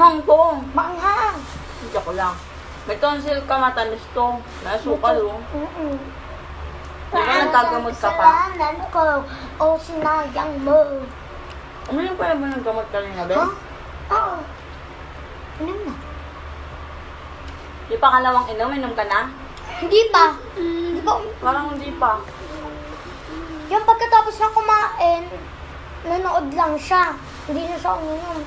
Maanghang to. Maanghang. Hindi ko lang. May tonsil ka, matamis to. Nasukal, oh. Di ba nagkagamot ka pa? Kasalanan ko o sinayang mo. Uminom pa naman ng gamot ka rin na, Ben? Ha? Oo. Inom na. Di pa kalawang inom ka na? Hindi pa. Hindi pa. Parang hindi pa. Yung pagkatapos na kumain, nanood lang siya. Hindi na siya uminom.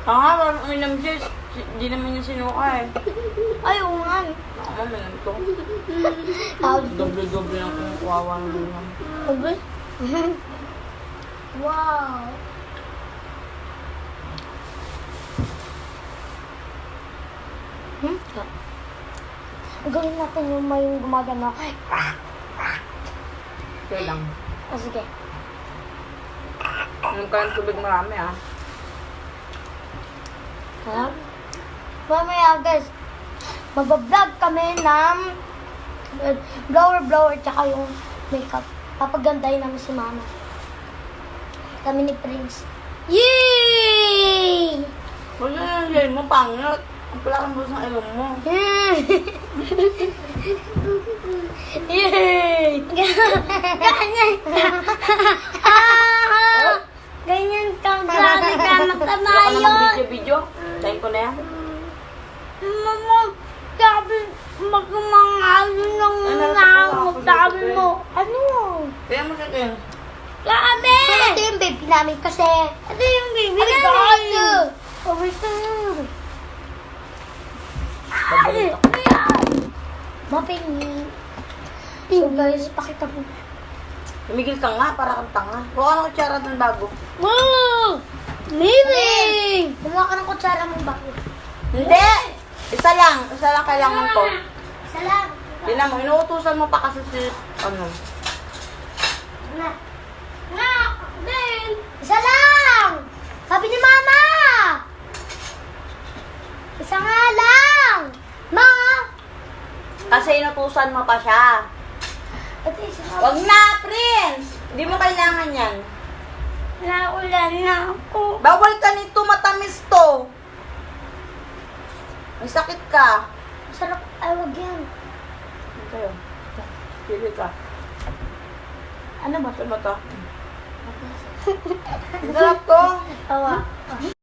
Parang uminom siya. Hindi naman niya sinuka eh. Ay, oo nga. Ako uminom to. Ah, Doble-doble lang kung kuwawa ng ulam. Sabi? Wow. Gawin natin yung may gumagano. Kaya lang. O sige. Inom ka ng tubig marami ah. Ha? Mamaya guys, magbablog kami ng blower tsaka yung makeup. Papagandahin namin si mama. Kami ni Prince. Yay! Wala yung yay mo, pangit. Ang pala kang ng ilong mo. Yay! Ganyan ka. Ganyan ka. Grabe ka. Wala ka na Magkamayon. mag-video-video. Tayo ko na yan. Mama, sabi magmamayon ng nangot. Sabi mo, ano? Kaya mo sa akin. Sabi! Ito yung baby namin kasi. Ito yung baby namin. Oh my God. Pabalik ako. Mapingi. So guys, pakita mo. Tumigil ka nga para kang tanga. Kuha ka ng kutsara ng bago. Wow! Amazing! Kumuha ka ng kutsara mong bago. Hindi! Isa lang kailangan ko. Isa lang. Tingnan mo, inuutusan mo pa kasi si, ano. Na. Na! Ben! Isa lang! Sabi ni Mama! Isa nga lang! Ma! Kasi inutusan mo pa siya. Ito isa nga. Wag na, Prince! Hindi mo kailangan yan. Naulan na ako. Bawal ka nito, matamis to. May sakit ka. Sarap. Ay, wag yan. Okay. Pili ka. Ano ba? Ano to? Sarap to. Tawa.